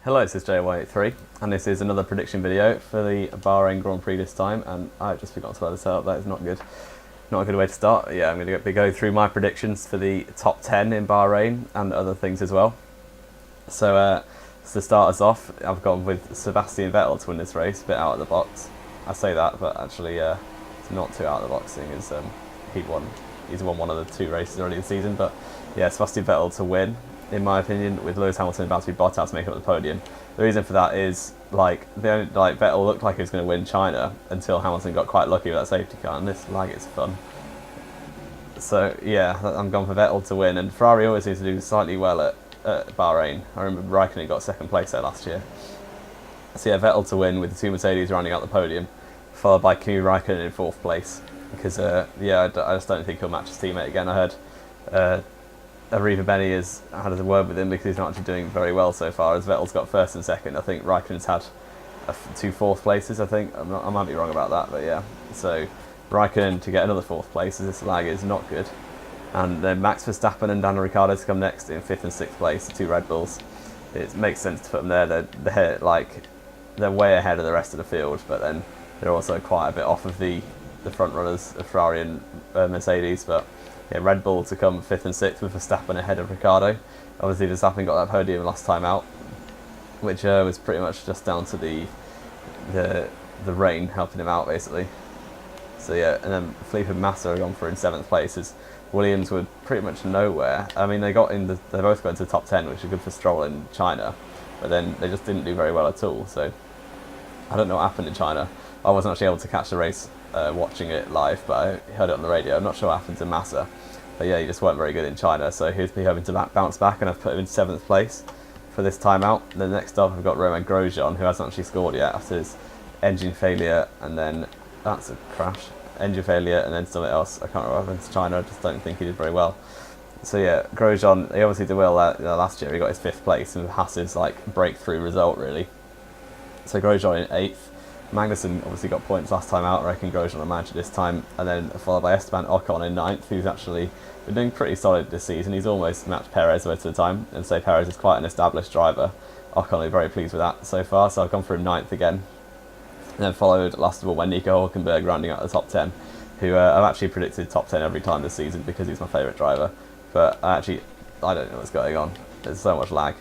Hello, this is JY83 and this is another prediction video for the Bahrain Grand Prix this time, and I just forgot to add this up. That is not good. Not a good way to start. Yeah, I'm going to go through my predictions for the top 10 in Bahrain and other things as well. So to start us off, I've gone with Sebastian Vettel to win this race, a bit out of the box. I say that, but actually it's not too out of the box, seeing as he's won one of the two races already this season. But yeah, Sebastian Vettel to win, in my opinion, with Lewis Hamilton about to be Bottas making up the podium. The reason for that is Vettel looked like he was going to win China until Hamilton got quite lucky with that safety car, and this lag is fun. So yeah, I'm gone for Vettel to win, and Ferrari always seems to do slightly well at Bahrain. I remember Raikkonen got second place there last year. So yeah, Vettel to win with the two Mercedes rounding out the podium, followed by Kimi Raikkonen in fourth place. Because yeah, I just don't think he'll match his teammate again. I heard Arriva Beni has had a word with him because he's not actually doing very well so far. As Vettel's got first and second, I think Raikkonen's had two fourth places. I think I might be wrong about that, but yeah. So Raikkonen to get another fourth place as this lag is not good. And then Max Verstappen and Daniel Ricciardo to come next in fifth and sixth place, the two Red Bulls. It makes sense to put them there. They're way ahead of the rest of the field, but then they're also quite a bit off of the front runners of Ferrari and Mercedes. But yeah, Red Bull to come fifth and sixth with Verstappen ahead of Ricciardo. Obviously Verstappen got that podium last time out, which was pretty much just down to the rain helping him out basically. So yeah, and then Felipe Massa are gone for in seventh place as Williams were pretty much nowhere. I mean, they both got into the top 10, which is good for Stroll in China, but then they just didn't do very well at all. So I don't know what happened in China. I wasn't actually able to catch the race watching it live, but I heard it on the radio. I'm not sure what happened to Massa, but yeah, he just weren't very good in China. So he'll be hoping to bounce back, and I've put him in seventh place for this time out. And then next up, I've got Romain Grosjean, who hasn't actually scored yet after his engine failure, and then that's a crash. Engine failure and then something else. I can't remember what happened to China. I just don't think he did very well. So yeah, Grosjean, he obviously did well last year. He got his fifth place and Haas's breakthrough result really. So Grosjean in eighth. Magnussen obviously got points last time out. I reckon Grosjean will manage it this time. And then followed by Esteban Ocon in ninth, who's actually been doing pretty solid this season. He's almost matched Perez most of the time, and so Perez is quite an established driver. Ocon will be very pleased with that so far. So I've gone for him ninth again. And then followed, last of all, by Nico Hülkenberg rounding out the top 10, who I've actually predicted top 10 every time this season because he's my favourite driver. But I don't know what's going on. There's so much lag.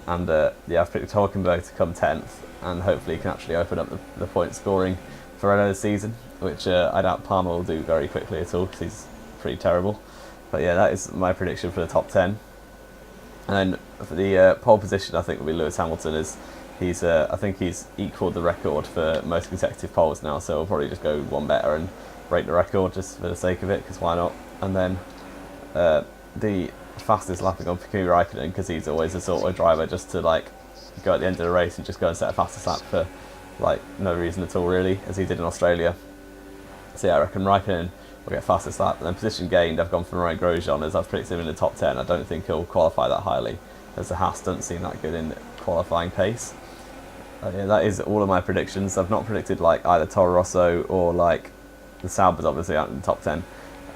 And yeah, I've predicted Hülkenberg to come 10th, and hopefully he can actually open up the point scoring for Renault this season, which I doubt Palmer will do very quickly at all because he's pretty terrible. But yeah, that is my prediction for the top 10. And then for the pole position, I think will be Lewis Hamilton. I think he's equalled the record for most consecutive poles now, so we'll probably just go one better and break the record just for the sake of it, because why not? And then the fastest lapping on Kimi Raikkonen, because he's always the sort of driver just to go at the end of the race and just go and set a fastest lap for no reason at all really, as he did in Australia. So yeah, I reckon Raikkonen will get fastest lap. And then position gained, I've gone for Romain Grosjean, as I've predicted him in the top 10. I don't think he'll qualify that highly, as the Haas doesn't seem that good in qualifying pace. Yeah, that is all of my predictions. I've not predicted either Toro Rosso or the Saubers obviously out in the top 10,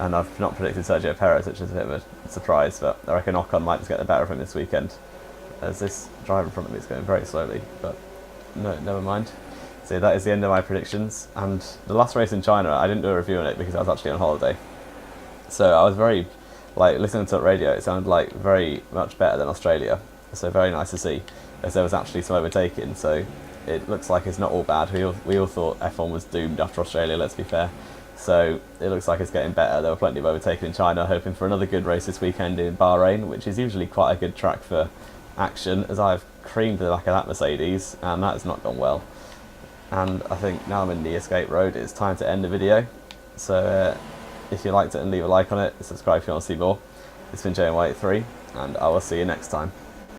and I've not predicted Sergio Perez, which is a bit of a surprise, but I reckon Ocon might just get the better of him this weekend, as this driver in front of me is going very slowly, but no, never mind. So that is the end of my predictions. And the last race in China, I didn't do a review on it because I was actually on holiday, so I was very listening to the radio, it sounded very much better than Australia, so very nice to see, as there was actually some overtaking. So it looks like it's not all bad. We all thought F1 was doomed after Australia, let's be fair. So it looks like it's getting better. There were plenty of overtaking in China, hoping for another good race this weekend in Bahrain, which is usually quite a good track for action, as I've creamed the back of that Mercedes, and that has not gone well. And I think now I'm in the escape road, it's time to end the video. So if you liked it, and leave a like on it, subscribe if you want to see more. It's been JY83, and I will see you next time.